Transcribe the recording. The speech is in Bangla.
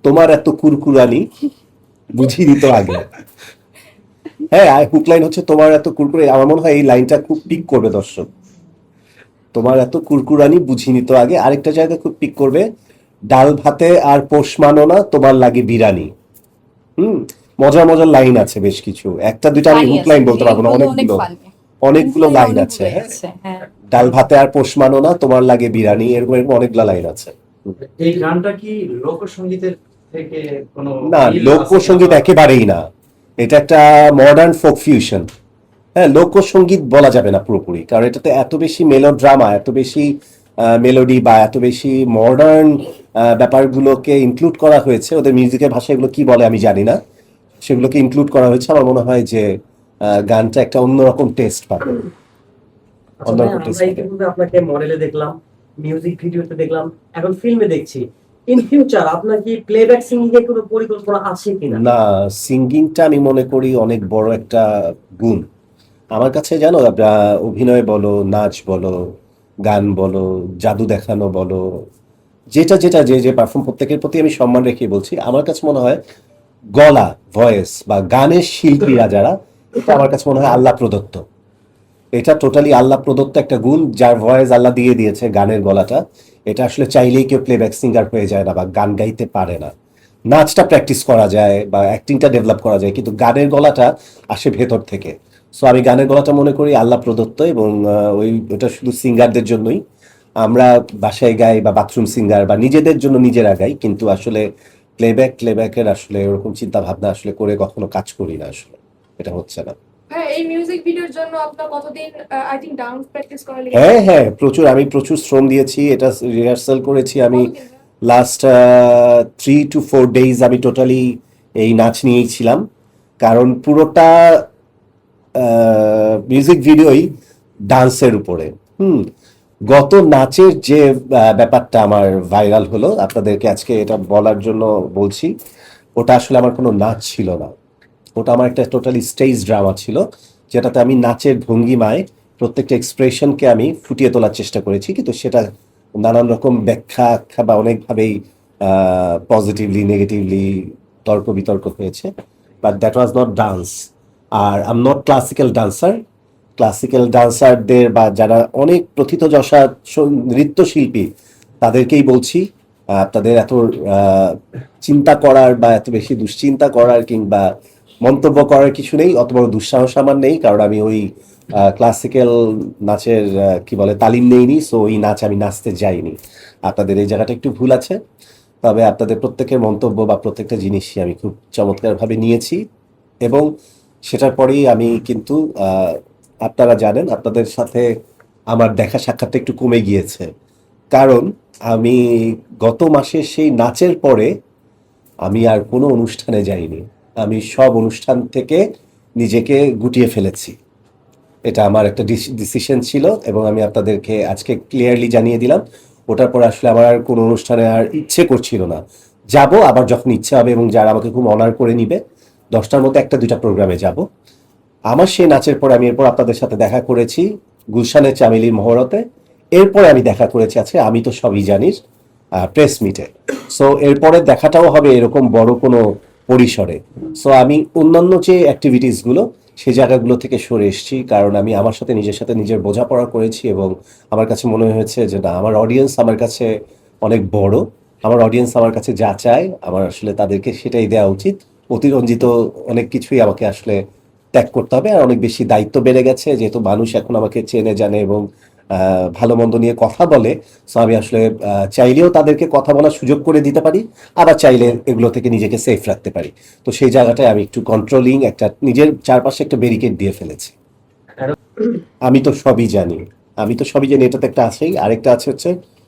তোমার এত কুরকুরানি বুঝি দিত আগে। হ্যাঁ, হুক লাইন হচ্ছে তোমার এত কুরকুরে। আমার মনে হয় এই লাইনটা খুব পিক করবে দর্শক। তোমার এত কুরকুরানি বুঝি নিত আগে। আরেকটা জায়গা খুব পিক করবে, ডাল ভাতে আর পোষ মানো না তোমার লাগে বিরানি। হুম, মজার মজার লাইন আছে বেশ কিছু, একটা দুইটা আমি ফানি হুক আছে, লাইন বলতে পারবো না, এইগুলো অনেক অনেকগুলো ফানি। অনেকগুলো লাইন লাইন আছে। অনেকগুলোই হ্যাঁ, আছে, হ্যাঁ। ডাল ভাতে আর পোষ মানো না তোমার লাগে বিরানি, এরকম এরকম অনেকগুলো লাইন আছে। এই গানটা কি লোকসঙ্গীতের থেকে কোনো না, মিল আছে কিনা লোকসঙ্গীত বা একেবারেই না, এটা একটা মডার্ন ফোক ফিউশন। হ্যাঁ, লোকসঙ্গীত বলা যাবে না পুরোপুরি, কারণ এটাতে এত বেশি মেলোড্রামা, এত বেশি মেলোডি বা এত বেশি মডার্ন ব্যাপারগুলোকে ইনক্লুড করা হয়েছে। ওদের মিউজিকের ভাষা এগুলো কি বলে আমি জানি না, সেগুলোকে ইনক্লুড করা হয়েছে। আমার মনে হয় যে গানটা একটা অন্যরকম টেস্ট পাবে, আচ্ছা ভাই, অন্যরকম টেস্ট আমরা পাবে। ইতিপূর্বে আপনাকে মডেলে দেখলাম, মিউজিক ভিডিওতে দেখলাম, এখন ফিল্মে দেখছি। ইন ফিউচার আপনার কি প্লেব্যাক সিঙ্গিং এর কোনো পরিকল্পনা আছে কিনা? না, সিঙ্গিংটা আমি মনে করি অনেক বড় একটা গুণ। আমার কাছে জানো, অভিনয় বলো, নাচ বলো, গান বলো, জাদু দেখানো বলো, যেটা যেটা যে যে পারফর্ম, প্রত্যেকের প্রতি আমি সম্মান রেখে বলছি, আমার কাছে মনে হয় গলা, ভয়েস বা গানের শিল্পীরা যারা, এটা আমার কাছে মনে হয় আল্লাহ প্রদত্ত। এটা টোটালি আল্লাহ প্রদত্ত একটা গুণ, যার ভয়েস আল্লাহ দিয়ে দিয়েছে, গানের গলাটা। এটা আসলে চাইলেই কেউ প্লেব্যাক সিঙ্গার হয়ে যায় না বা গান গাইতে পারে না। নাচটা প্র্যাকটিস করা যায় বা অ্যাক্টিংটা ডেভেলপ করা যায়, কিন্তু গানের গলাটা আসে ভেতর থেকে। সো আমি গানের গলাটা মনে করি আল্লাহ প্রদত্ত, এবং ওটা শুধু সিঙ্গারদের জন্যই। আমরা বাসায় গাই বা বাথরুম সিঙ্গার বা নিজেদের জন্য নিজেরা গাই, কিন্তু আসলে প্লেব্যাকের আসলে ওরকম চিন্তা ভাবনা আসলে করে কখনো কাজ করি না, আসলে এটা হচ্ছে না। হ্যাঁ, এই মিউজিক ভিডিওর জন্য আপনার কতদিন আই থিংক ডান্স প্র্যাকটিস করা লেগেছে? হ্যাঁ হ্যাঁ, আমি প্রচুর শ্রম দিয়েছি, এটা রিহার্সাল করেছি আমি। কতদিন ভাইয়া? লাস্ট 3 to 4 days আমি টোটালি এই নাচ নিয়েই ছিলাম, কারণ পুরোটা মিউজিক ভিডিওই ডান্সের উপরে। হুম, গত নাচের যে ব্যাপারটা আমার ভাইরাল হলো, আপনাদেরকে আজকে এটা বলার জন্য বলছি, ওটা আসলে আমার কোনো নাচ ছিল না, ওটা আমার একটা টোটালি স্টেজ ড্রামা ছিল, যেটাতে আমি নাচের ভঙ্গিমায় প্রত্যেকটা এক্সপ্রেশনকে আমি ফুটিয়ে তোলার চেষ্টা করেছি, কিন্তু সেটা নানান রকম ব্যাখ্যা আখ্যা বা অনেকভাবেই পজিটিভলি নেগেটিভলি তর্ক বিতর্ক হয়েছে। But that was not dance. আর I am not classical dancer. Classical ডান্সারদের বা যারা অনেক প্রথিতযশা নৃত্যশিল্পী, তাদেরকেই বলছি, তাদের এত চিন্তা করার বা এত বেশি দুশ্চিন্তা করার কিংবা মন্তব্য করার কিছু নেই, অত বড় দুঃসাহস আমার নেই, কারণ আমি ওই ক্লাসিক্যাল নাচের কি বলে তালিম নেইনি, সো ওই নাচ আমি নাচতে যাইনি। আপনাদের এই জায়গাটা একটু ভুল আছে, তবে আপনাদের প্রত্যেকের মন্তব্য বা প্রত্যেকটা জিনিসই আমি খুব চমৎকারভাবে নিয়েছি। এবং সেটার পরেই আমি কিন্তু আপনারা জানেন, আপনাদের সাথে আমার দেখা সাক্ষাৎটা একটু কমে গিয়েছে, কারণ আমি গত মাসে সেই নাচের পরে আমি আর কোনো অনুষ্ঠানে যাইনি। আমি সব অনুষ্ঠান থেকে নিজেকে গুটিয়ে ফেলেছি। এটা আমার একটা ডিসিশন ছিল, এবং আমি আপনাদেরকে আজকে ক্লিয়ারলি জানিয়ে দিলাম। ওটার পরে আসলে আমার আর কোনো অনুষ্ঠানে আর ইচ্ছে করছিল না। যাব আবার যখন ইচ্ছে হবে, এবং যারা আমাকে খুব অনার করে নিবে, 10টার মধ্যে 1-2টা প্রোগ্রামে যাব। আমার সেই নাচের পরে আমি এরপর আপনাদের সাথে দেখা করেছি গুলশানের চামেলির মহরতে। এরপরে আমি দেখা করেছি আজকে আমি তো সবই জানিস প্রেস মিটে। সো এরপরে দেখাটাও হবে এরকম বড় কোনো পরিসরে। সো আমি অন্যান্য যে অ্যাক্টিভিটিসগুলো, সেই জায়গাগুলো থেকে সরে এসেছি, কারণ আমি আমার সাথে নিজের বোঝাপড়া করেছি, এবং আমার কাছে মনে হয়েছে যে না, আমার অডিয়েন্স আমার কাছে অনেক বড়। আমার অডিয়েন্স আমার কাছে যা চায়, আমার আসলে তাদেরকে সেটাই দেওয়া উচিত। অতিরঞ্জিত অনেক কিছুই আমাকে আসলে ত্যাগ করতে হবে। আর অনেক বেশি দায়িত্ব বেড়ে গেছে, যেহেতু মানুষ এখন আমাকে চেনে জানে এবং ভালো মন্দ নিয়ে কথা বলে। সো আমি আসলে চাইলেও তাদেরকে কথা বলার সুযোগ করে দিতে পারি, আবার চাইলে এগুলো থেকে নিজেকে সেফ রাখতে পারি। তো সেই জায়গাটায় আমি একটু কন্ট্রোলিং, একটা নিজের চারপাশে একটা ব্যারিকেড দিয়ে ফেলেছি। আমি তো সবই জানি, এটাতে একটা আছেই। আরেকটা আছে হচ্ছে